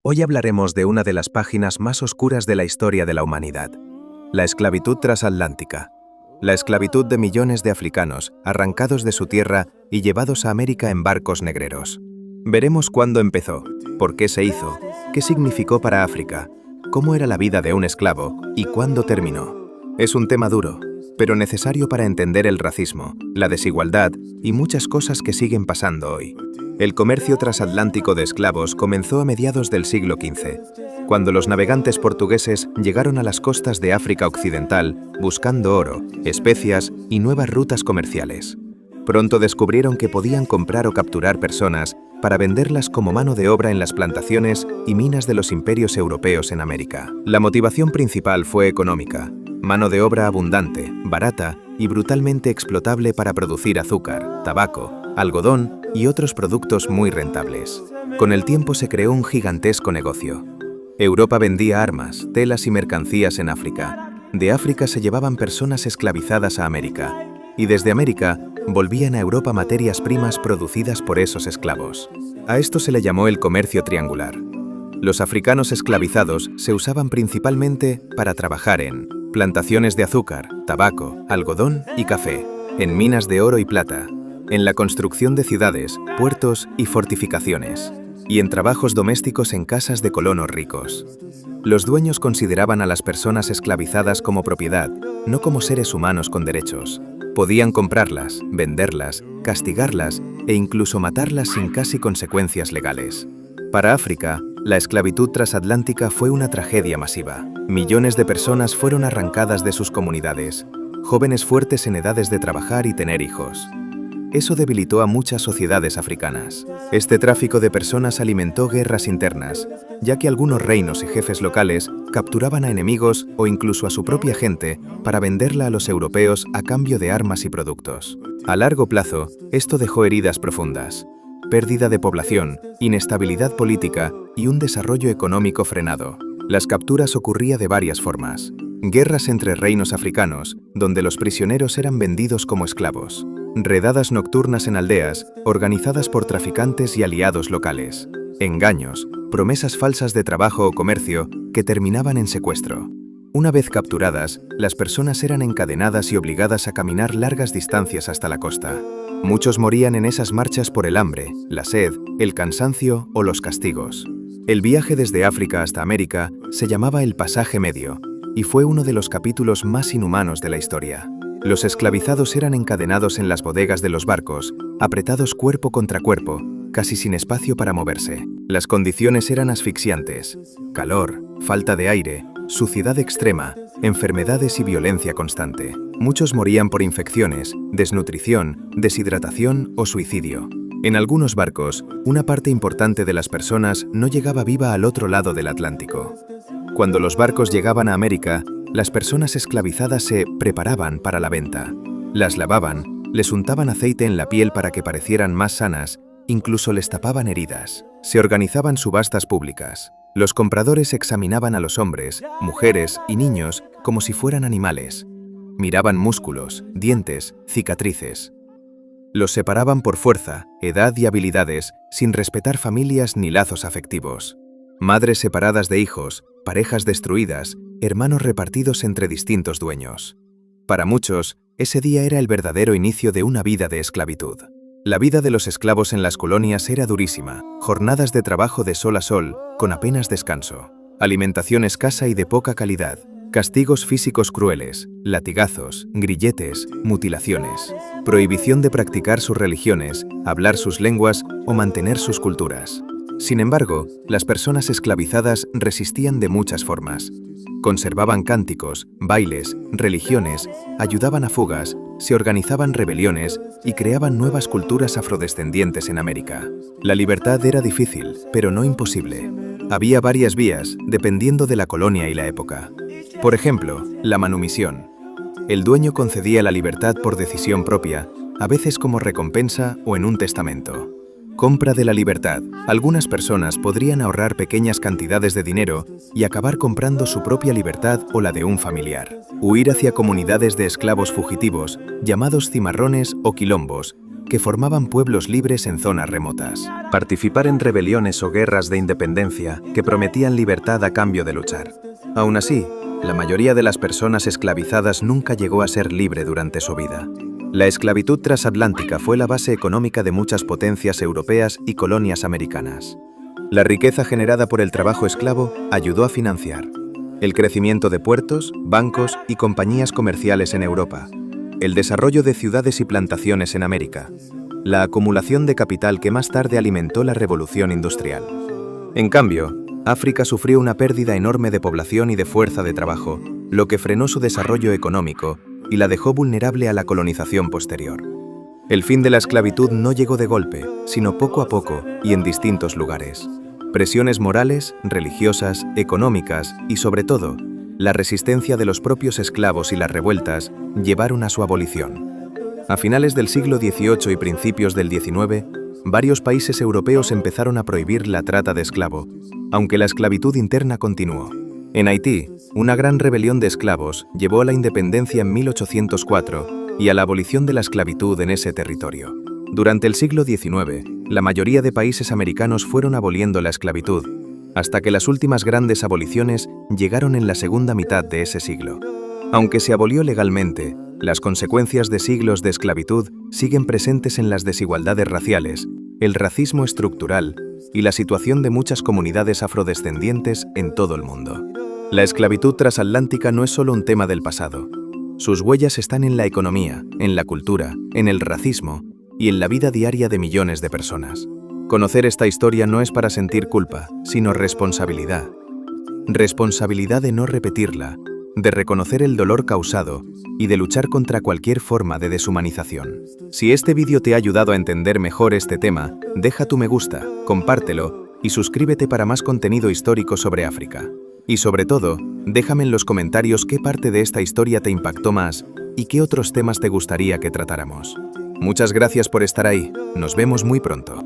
Hoy hablaremos de una de las páginas más oscuras de la historia de la humanidad, la esclavitud transatlántica. La esclavitud de millones de africanos, arrancados de su tierra y llevados a América en barcos negreros. Veremos cuándo empezó, por qué se hizo, qué significó para África, cómo era la vida de un esclavo y cuándo terminó. Es un tema duro, pero necesario para entender el racismo, la desigualdad y muchas cosas que siguen pasando hoy. El comercio transatlántico de esclavos comenzó a mediados del siglo XV, cuando los navegantes portugueses llegaron a las costas de África Occidental buscando oro, especias y nuevas rutas comerciales. Pronto descubrieron que podían comprar o capturar personas para venderlas como mano de obra en las plantaciones y minas de los imperios europeos en América. La motivación principal fue económica, mano de obra abundante, barata y brutalmente explotable para producir azúcar, tabaco, algodón y otros productos muy rentables. Con el tiempo se creó un gigantesco negocio. Europa vendía armas, telas y mercancías en África. De África se llevaban personas esclavizadas a América. Y desde América volvían a Europa materias primas producidas por esos esclavos. A esto se le llamó el comercio triangular. Los africanos esclavizados se usaban principalmente para trabajar en plantaciones de azúcar, tabaco, algodón y café, en minas de oro y plata, en la construcción de ciudades, puertos y fortificaciones, y en trabajos domésticos en casas de colonos ricos. Los dueños consideraban a las personas esclavizadas como propiedad, no como seres humanos con derechos. Podían comprarlas, venderlas, castigarlas e incluso matarlas sin casi consecuencias legales. Para África, la esclavitud transatlántica fue una tragedia masiva. Millones de personas fueron arrancadas de sus comunidades, jóvenes fuertes en edades de trabajar y tener hijos. Eso debilitó a muchas sociedades africanas. Este tráfico de personas alimentó guerras internas, ya que algunos reinos y jefes locales capturaban a enemigos o incluso a su propia gente para venderla a los europeos a cambio de armas y productos. A largo plazo, esto dejó heridas profundas, pérdida de población, inestabilidad política y un desarrollo económico frenado. Las capturas ocurrían de varias formas. Guerras entre reinos africanos, donde los prisioneros eran vendidos como esclavos. Redadas nocturnas en aldeas, organizadas por traficantes y aliados locales. Engaños, promesas falsas de trabajo o comercio que terminaban en secuestro. Una vez capturadas, las personas eran encadenadas y obligadas a caminar largas distancias hasta la costa. Muchos morían en esas marchas por el hambre, la sed, el cansancio o los castigos. El viaje desde África hasta América se llamaba el pasaje medio y fue uno de los capítulos más inhumanos de la historia. Los esclavizados eran encadenados en las bodegas de los barcos, apretados cuerpo contra cuerpo, casi sin espacio para moverse. Las condiciones eran asfixiantes: calor, falta de aire, suciedad extrema, enfermedades y violencia constante. Muchos morían por infecciones, desnutrición, deshidratación o suicidio. En algunos barcos, una parte importante de las personas no llegaba viva al otro lado del Atlántico. Cuando los barcos llegaban a América, las personas esclavizadas se preparaban para la venta. Las lavaban, les untaban aceite en la piel para que parecieran más sanas, incluso les tapaban heridas. Se organizaban subastas públicas. Los compradores examinaban a los hombres, mujeres y niños como si fueran animales. Miraban músculos, dientes, cicatrices. Los separaban por fuerza, edad y habilidades, sin respetar familias ni lazos afectivos. Madres separadas de hijos, parejas destruidas, hermanos repartidos entre distintos dueños. Para muchos, ese día era el verdadero inicio de una vida de esclavitud. La vida de los esclavos en las colonias era durísima, jornadas de trabajo de sol a sol, con apenas descanso, alimentación escasa y de poca calidad, castigos físicos crueles, latigazos, grilletes, mutilaciones, prohibición de practicar sus religiones, hablar sus lenguas o mantener sus culturas. Sin embargo, las personas esclavizadas resistían de muchas formas. Conservaban cánticos, bailes, religiones, ayudaban a fugas, se organizaban rebeliones y creaban nuevas culturas afrodescendientes en América. La libertad era difícil, pero no imposible. Había varias vías, dependiendo de la colonia y la época. Por ejemplo, la manumisión. El dueño concedía la libertad por decisión propia, a veces como recompensa o en un testamento. Compra de la libertad. Algunas personas podrían ahorrar pequeñas cantidades de dinero y acabar comprando su propia libertad o la de un familiar. Huir hacia comunidades de esclavos fugitivos, llamados cimarrones o quilombos, que formaban pueblos libres en zonas remotas. Participar en rebeliones o guerras de independencia que prometían libertad a cambio de luchar. Aún así, la mayoría de las personas esclavizadas nunca llegó a ser libre durante su vida. La esclavitud transatlántica fue la base económica de muchas potencias europeas y colonias americanas. La riqueza generada por el trabajo esclavo ayudó a financiar el crecimiento de puertos, bancos y compañías comerciales en Europa, el desarrollo de ciudades y plantaciones en América, la acumulación de capital que más tarde alimentó la revolución industrial. En cambio, África sufrió una pérdida enorme de población y de fuerza de trabajo, lo que frenó su desarrollo económico y la dejó vulnerable a la colonización posterior. El fin de la esclavitud no llegó de golpe, sino poco a poco y en distintos lugares. Presiones morales, religiosas, económicas y, sobre todo, la resistencia de los propios esclavos y las revueltas llevaron a su abolición. A finales del siglo XVIII y principios del XIX, varios países europeos empezaron a prohibir la trata de esclavo, aunque la esclavitud interna continuó. En Haití, una gran rebelión de esclavos llevó a la independencia en 1804 y a la abolición de la esclavitud en ese territorio. Durante el siglo XIX, la mayoría de países americanos fueron aboliendo la esclavitud, hasta que las últimas grandes aboliciones llegaron en la segunda mitad de ese siglo. Aunque se abolió legalmente, las consecuencias de siglos de esclavitud siguen presentes en las desigualdades raciales, el racismo estructural y la situación de muchas comunidades afrodescendientes en todo el mundo. La esclavitud transatlántica no es solo un tema del pasado. Sus huellas están en la economía, en la cultura, en el racismo y en la vida diaria de millones de personas. Conocer esta historia no es para sentir culpa, sino responsabilidad. Responsabilidad de no repetirla, de reconocer el dolor causado y de luchar contra cualquier forma de deshumanización. Si este vídeo te ha ayudado a entender mejor este tema, deja tu me gusta, compártelo y suscríbete para más contenido histórico sobre África. Y sobre todo, déjame en los comentarios qué parte de esta historia te impactó más y qué otros temas te gustaría que tratáramos. Muchas gracias por estar ahí. Nos vemos muy pronto.